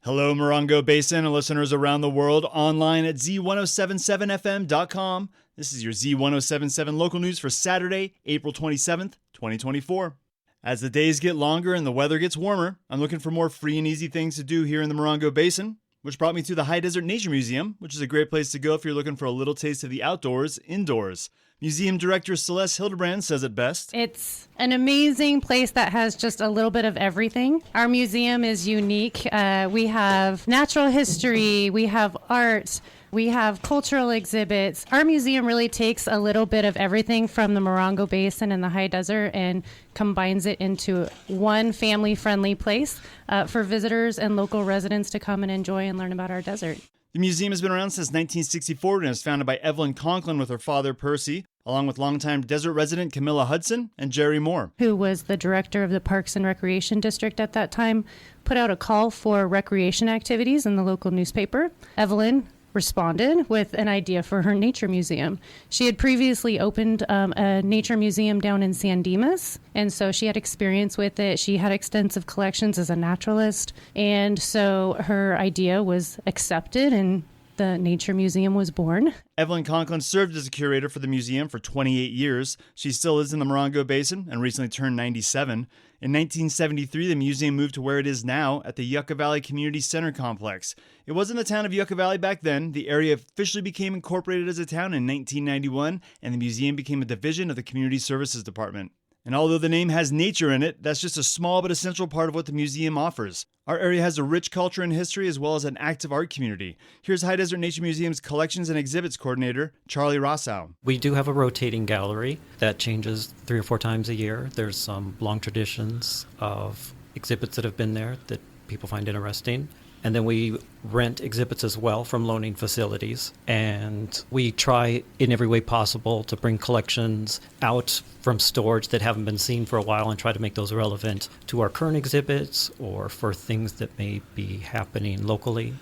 Hello, Morongo Basin and listeners around the world, online at Z107.7fm.com. This is your Z107.7 local news for Saturday, April 27th, 2024. As the days get longer and the weather gets warmer, I'm looking for more free and easy things to do here in the Morongo Basin, which brought me to the High Desert Nature Museum, which is a great place to go if you're looking for a little taste of the outdoors indoors. Museum director Celeste Hildebrand says it best. It's an amazing place that has just a little bit of everything. Our museum is unique. We have natural history, we have art, we have cultural exhibits. Our museum really takes a little bit of everything from the Morongo Basin and the High Desert and combines it into one family-friendly place for visitors and local residents to come and enjoy and learn about our desert. The museum has been around since 1964 and was founded by Evelyn Conklin with her father, Percy, along with longtime desert resident Camilla Hudson and Jerry Moore, who was the director of the Parks and Recreation District at that time, put out a call for recreation activities in the local newspaper. Evelyn responded with an idea for her nature museum. She had previously opened a nature museum down in San Dimas, and so she had experience with it. She had extensive collections as a naturalist, and so her idea was accepted and the Nature Museum was born. Evelyn Conklin served as a curator for the museum for 28 years. She still lives in the Morongo Basin and recently turned 97. In 1973, the museum moved to where it is now at the Yucca Valley Community Center complex. It was in the town of Yucca Valley back then. The area officially became incorporated as a town in 1991, and the museum became a division of the Community Services Department. And although the name has nature in it, that's just a small but essential part of what the museum offers. Our area has a rich culture and history as well as an active art community. Here's High Desert Nature Museum's Collections and Exhibits Coordinator, Charlie Rossau. We do have a rotating gallery that changes 3 or 4 times a year. There's some long traditions of exhibits that have been there that people find interesting. And then we rent exhibits as well from loaning facilities. And we try in every way possible to bring collections out from storage that haven't been seen for a while and try to make those relevant to our current exhibits or for things that may be happening locally.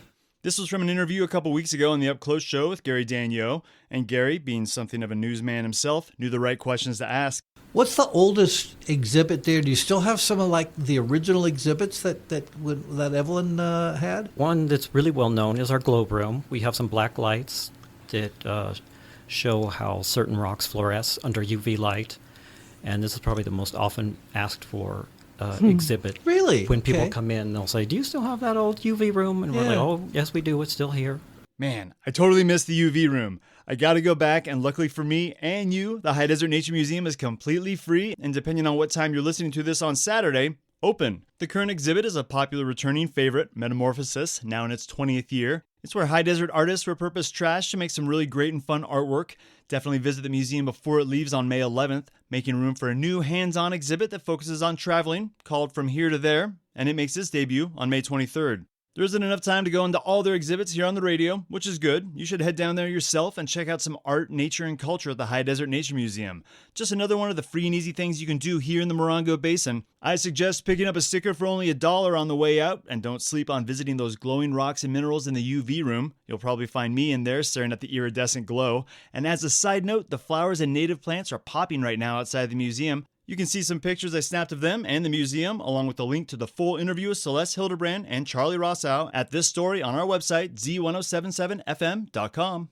This was from an interview a couple weeks ago on the Up Close show with Gary Dagneau. And Gary, being something of a newsman himself, knew the right questions to ask. What's the oldest exhibit there? Do you still have some of like the original exhibits that Evelyn had? One that's really well known is our globe room. We have some black lights that show how certain rocks fluoresce under UV light. And this is probably the most often asked for exhibit. Really? When people come in, they'll say, "Do you still have that old UV room?" And we're like, "Oh, yes, we do. It's still here." Man, I totally missed the UV room. I gotta go back, and luckily for me and you, the High Desert Nature Museum is completely free, and depending on what time you're listening to this on Saturday, open. The current exhibit is a popular returning favorite, Metamorphosis, now in its 20th year. It's where high desert artists repurpose trash to make some really great and fun artwork. Definitely visit the museum before it leaves on May 11th, making room for a new hands-on exhibit that focuses on traveling, called From Here to There, and it makes its debut on May 23rd. There isn't enough time to go into all their exhibits here on the radio, which is good. You should head down there yourself and check out some art, nature, and culture at the High Desert Nature Museum. Just another one of the free and easy things you can do here in the Morongo Basin. I suggest picking up a sticker for only $1 on the way out, and don't sleep on visiting those glowing rocks and minerals in the UV room. You'll probably find me in there staring at the iridescent glow. And as a side note, the flowers and native plants are popping right now outside the museum. You can see some pictures I snapped of them and the museum, along with the link to the full interview with Celeste Hildebrand and Charlie Rossau at this story on our website, Z107.7fm.com.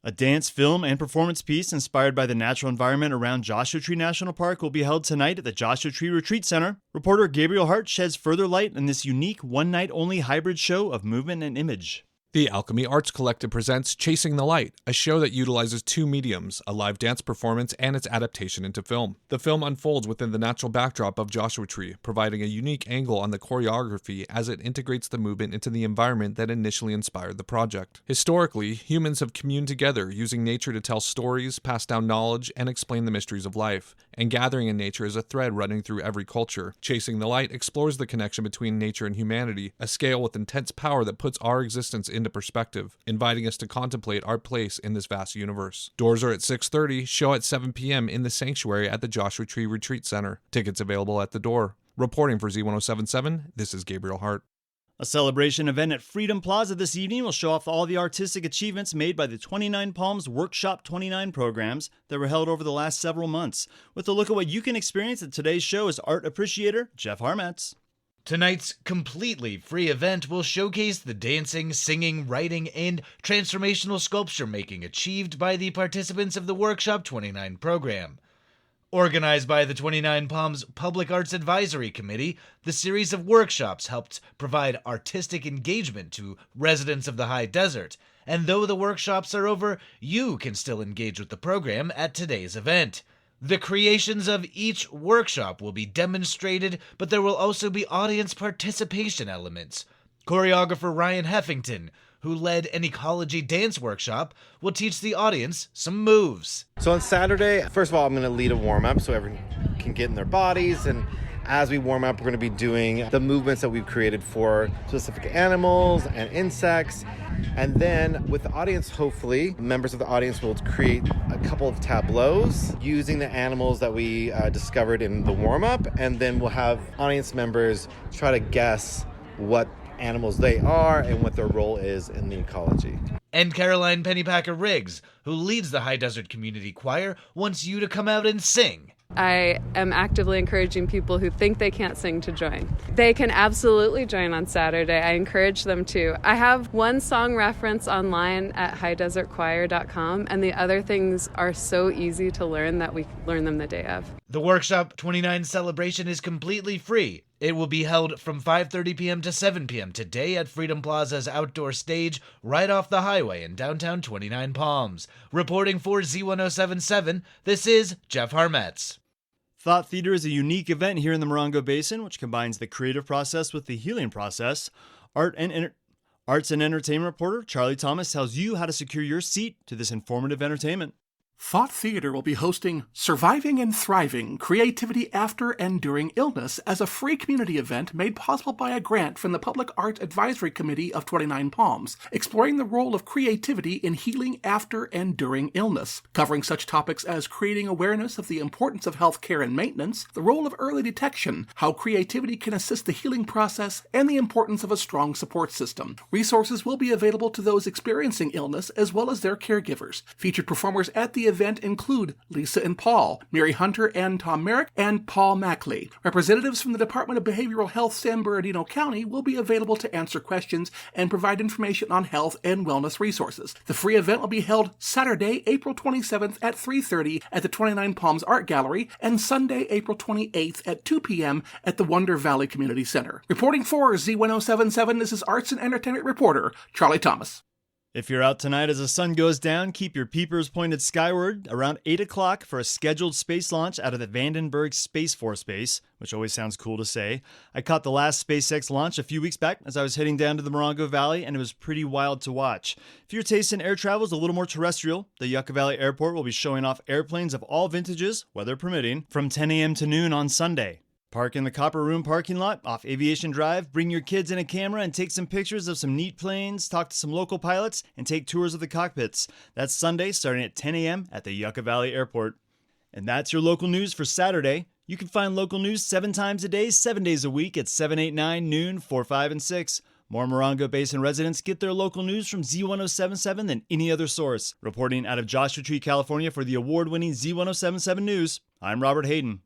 A dance, film, and performance piece inspired by the natural environment around Joshua Tree National Park will be held tonight at the Joshua Tree Retreat Center. Reporter Gabriel Hart sheds further light on this unique one-night-only hybrid show of movement and image. The Alchemy Arts Collective presents Chasing the Light, a show that utilizes 2 mediums, a live dance performance and its adaptation into film. The film unfolds within the natural backdrop of Joshua Tree, providing a unique angle on the choreography as it integrates the movement into the environment that initially inspired the project. Historically, humans have communed together, using nature to tell stories, pass down knowledge, and explain the mysteries of life. And gathering in nature is a thread running through every culture. Chasing the Light explores the connection between nature and humanity, a scale with intense power that puts our existence into perspective, inviting us to contemplate our place in this vast universe. Doors are at 6:30, show at 7 p.m. in the sanctuary at the Joshua Tree Retreat Center. Tickets available at the door. Reporting for Z107.7, this is Gabriel Hart. A celebration event at Freedom Plaza this evening will show off all the artistic achievements made by the 29 Palms Workshop 29 programs that were held over the last several months. With a look at what you can experience at today's show is art appreciator Jeff Harmatz. Tonight's completely free event will showcase the dancing, singing, writing, and transformational sculpture making achieved by the participants of the Workshop 29 program. Organized by the 29 Palms Public Arts Advisory Committee, the series of workshops helped provide artistic engagement to residents of the high desert. And though the workshops are over, you can still engage with the program at today's event. The creations of each workshop will be demonstrated, but there will also be audience participation elements. Choreographer Ryan Heffington, who led an ecology dance workshop, will teach the audience some moves. So on Saturday, first of all, I'm going to lead a warm-up so everyone can get in their bodies, and as we warm up, we're going to be doing the movements that we've created for specific animals and insects. And then with the audience, hopefully, members of the audience will create a couple of tableaus using the animals that we discovered in the warm-up, and then we'll have audience members try to guess what animals they are and what their role is in the ecology. And Caroline Pennypacker Riggs, who leads the High Desert Community Choir, wants you to come out and sing. I am actively encouraging people who think they can't sing to join. They can absolutely join on Saturday. I encourage them to. I have one song reference online at highdesertchoir.com, and the other things are so easy to learn that we learn them the day of. The Workshop 29 celebration is completely free. It will be held from 5:30 p.m. to 7 p.m. today at Freedom Plaza's outdoor stage right off the highway in downtown 29 Palms. Reporting for Z107.7, this is Jeff Harmetz. Thought Theater is a unique event here in the Morongo Basin, which combines the creative process with the healing process. Arts and entertainment reporter Charlie Thomas tells you how to secure your seat to this informative entertainment. Thought Theater will be hosting Surviving and Thriving, Creativity After and During Illness as a free community event made possible by a grant from the Public Art Advisory Committee of 29 Palms, exploring the role of creativity in healing after and during illness, covering such topics as creating awareness of the importance of health care and maintenance, the role of early detection, how creativity can assist the healing process, and the importance of a strong support system. Resources will be available to those experiencing illness as well as their caregivers. Featured performers at the event include Lisa and Paul, Mary Hunter and Tom Merrick, and Paul Mackley. Representatives from the Department of Behavioral Health San Bernardino County will be available to answer questions and provide information on health and wellness resources. The free event will be held Saturday, April 27th at 3:30 at the 29 Palms Art Gallery and Sunday, April 28th at 2 p.m. at the Wonder Valley Community Center. Reporting for Z107.7, this is arts and entertainment reporter Charlie Thomas. If you're out tonight as the sun goes down, keep your peepers pointed skyward around 8 o'clock for a scheduled space launch out of the Vandenberg Space Force Base, which always sounds cool to say. I caught the last SpaceX launch a few weeks back as I was heading down to the Morongo Valley, and it was pretty wild to watch. If your taste in air travel is a little more terrestrial, the Yucca Valley Airport will be showing off airplanes of all vintages, weather permitting, from 10 a.m. to noon on Sunday. Park in the Copper Room parking lot off Aviation Drive, bring your kids and a camera and take some pictures of some neat planes, talk to some local pilots, and take tours of the cockpits. That's Sunday starting at 10 a.m. at the Yucca Valley Airport. And that's your local news for Saturday. You can find local news 7 times a day, 7 days a week at 7, 8, 9, noon, 4, 5, and 6. More Morongo Basin residents get their local news from Z107.7 than any other source. Reporting out of Joshua Tree, California for the award-winning Z107.7 News, I'm Robert Hayden.